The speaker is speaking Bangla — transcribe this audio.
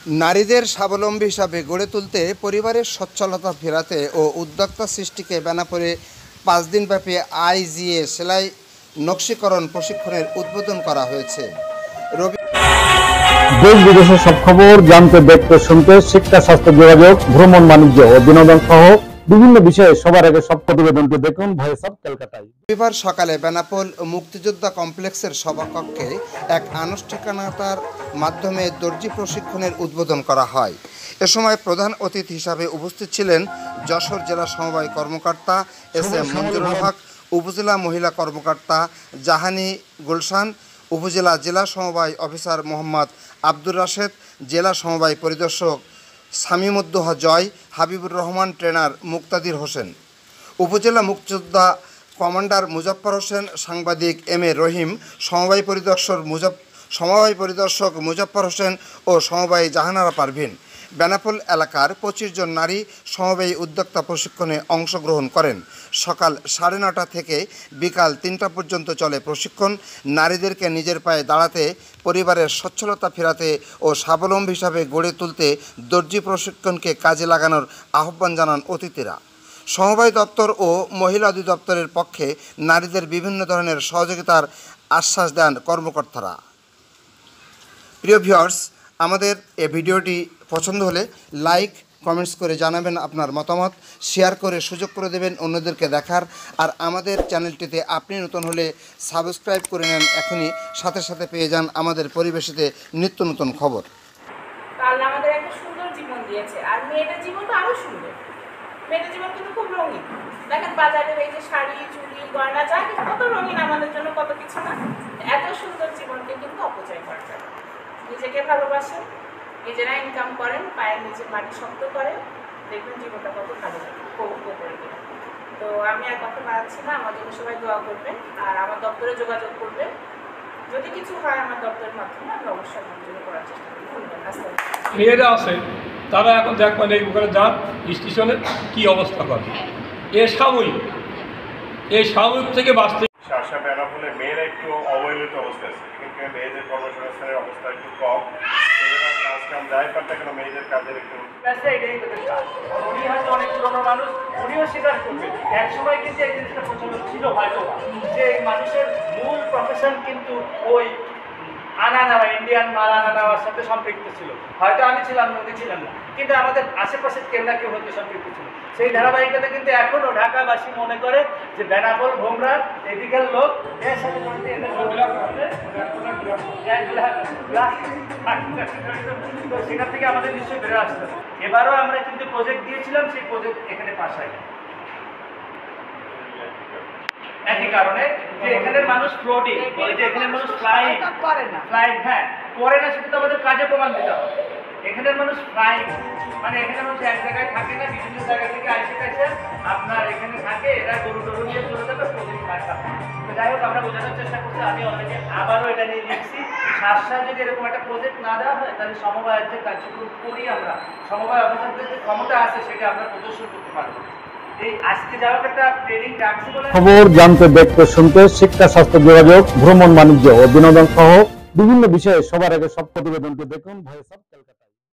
নারীদের স্বাবলম্বী হিসাবে গড়ে তুলতে, পরিবারের সচ্ছলতা ফেরাতে ও উদ্যোক্তা সৃষ্টিকে বেনাপোলে 5 দিনব্যাপী আইজিএ সেলাই নকশীকরণ প্রশিক্ষণের উদ্বোধন করা হয়েছে। দেশ বিদেশের সব খবর জানতে, দেখতে, শুনতে শিক্ষা, স্বাস্থ্য, যোগাযোগ, ভ্রমণ, বাণিজ্য ও বিনোদন সহ বিভিন্ন বিষয়ে সবার আগে সব প্রতিবেদনটি দেখুন ভয়েস অফ কলকাতায়। রবিবার সকালে বেনাপোল মুক্তিযোদ্ধা কমপ্লেক্সের সভাকক্ষে এক আনুষ্ঠানিকতার মাধ্যমে দর্জি প্রশিক্ষণের উদ্বোধন করা হয়। এ সময় প্রধান অতিথি হিসাবে উপস্থিত ছিলেন যশোর জেলা সমবায় কর্মকর্তা এস.এম. মঞ্জুরুল হক, উপজেলা মহিলা কর্মকর্তা জাহানি গুলশান, উপজেলা জেলা সমবায় অফিসার মোহাম্মদ আব্দুর রাশেদ, জেলা সমবায় পরিদর্শক শামীমুদ্দোহা জয়, হাবিবুর রহমান, ট্রেনার মুক্তাদির হোসেন, উপজেলা মুক্তিযোদ্ধা কমান্ডার মুজাফফর হোসেন, সাংবাদিক এম.এ. রহিম, সমবায় পরিদর্শক মুজাফফর হোসেন ও সমবায়ী জাহানারা পারভিন। বেনাপোল এলাকার 25 জন নারী সমবায়ী উদ্যোক্তা প্রশিক্ষণে অংশগ্রহণ করেন। সকাল 9:30 থেকে বিকাল 3টা পর্যন্ত চলে প্রশিক্ষণ। নারীদেরকে নিজের পায়ে দাঁড়াতে, পরিবারের সচ্ছলতা ফেরাতে ও স্বাবলম্বী হিসাবে গড়ে তুলতে দর্জি প্রশিক্ষণকে কাজে লাগানোর আহ্বান জানান অতিথিরা। সমবায় দপ্তর ও মহিলা অধিদপ্তরের পক্ষে নারীদের বিভিন্ন ধরনের সহযোগিতার আশ্বাস দেন কর্মকর্তারা। প্রিয় ভিউয়ার্স, আমাদের এই ভিডিওটি পছন্দ হলে লাইক, কমেন্টস করে জানাবেন আপনার মতামত, শেয়ার করে সুযোগ করে দেবেন অন্যদেরকে দেখার। আর আমাদের চ্যানেলটিতে আপনি নতুন হলে সাবস্ক্রাইব করে নেন এখনই, সাথে সাথে পেয়ে যান আমাদের পরিবেশিতে নিত্য নতুন খবর। আল্লাহ আমাদের একটা সুন্দর জীবন দিয়েছে, আর মেয়েদের জীবন তো আরো সুন্দর। মেয়েদের জীবন কিন্তু খুব রঙিন। দেখেন বাজারের এই যে শাড়ি, চুড়ি, গয়না, যা কিছু কত রঙিন, আমাদের জন্য কত কিছু না। এত সুন্দর জীবনকে কিন্তু অপচয় করা যায়। নিজেকে ভালোবাসেন, নিজেরা ইনকাম করেন, পায়ের নিজের মাটি শক্ত করেন, দেখবেন জীবনটা কত ভালো লাগে, উপভোগ করে দেবেন। তো আমি আর কথা বাড়াচ্ছি না, আমার জন্য সবাই দোয়া করবেন আর আমার দপ্তরে যোগাযোগ করবেন। যদি কিছু হয় আমার দপ্তরের মাধ্যমে আমি অবশ্যই আমার জন্য করার চেষ্টা করি। মেয়েরা আছে, তারা এখন দেখবেন এই ওখানে যান স্টেশনে কী অবস্থা করে। এই সাময়িক থেকে বাঁচতে শাসা বেনাপোলে মেয়েরা একটু অবহেলিত অবস্থায় আছে, কিন্তু মেয়েদের কর্মসংস্থানের অবস্থা একটু কম। কাজ কাম যাই পারতে কেন মেয়েদের কাজের একটু উনি হয়তো অনেক পুরোনো মানুষ, উনিও স্বীকার করবেন এক সময় কিন্তু এই জিনিসটা প্রচলন ছিল হয়তো, যে মানুষের মূল প্রফেশন কিন্তু ওই আনা নেওয়া, ইন্ডিয়ান মাল আনা নেওয়ার সাথে সম্পৃক্ত ছিল। হয়তো আমি ছিলাম না, উনি ছিলাম না, কিন্তু আমাদের আশেপাশের কেউ না কেউ হয়তো সম্পৃক্ত ছিল। সেই ধারাবাহিকতা কিন্তু এখনও ঢাকাবাসী মনে করে যে বেনাপোল, ভোমরা এদিকের লোক এর সাথে সেখান থেকে আমাদের নিশ্চয়ই বেরো আসতে হবে। এবারও আমরা কিন্তু প্রজেক্ট দিয়েছিলাম, সেই প্রজেক্ট এখানে পাস হয় একই কারণে যে এখানের মানুষ ফ্লোটিং, যে এখানের মানুষ ফ্লাইং করে না, হ্যাঁ করে না, সেটা তো আমাদের কাজে প্রমাণ দিতে হবে। এখানের মানুষ ফ্লাইং মানে এখানে মানুষ এক জায়গায় থাকে না, বিভিন্ন জায়গা থেকে আসে আপনার এখানে থাকে, এরা গরু টরু নিয়ে চলে যাবে, প্রতিদিন কাজ পাবে। তো যাই হোক, আমরা বোঝানোর চেষ্টা করছি। আমি অলরেডি আবারও এটা নিয়ে লিখছি, শাসা যদি এরকম একটা প্রজেক্ট না দেওয়া হয় তাহলে সমবায়ের যে কার্যক্রম করি আমরা, সমবায় অফিসারদের যে ক্ষমতা আছে সেটা আমরা প্রদর্শন করতে পারবো। খবর জানতে, দেখতে, শুনতে শিক্ষা, স্বাস্থ্য, যোগাযোগ, ভ্রমণ, বাণিজ্য ও বিনোদন সহ বিভিন্ন বিষয়ে সবার আগে সব প্রতিবেদনটি দেখুন ভয়েস অফ কলকাতা।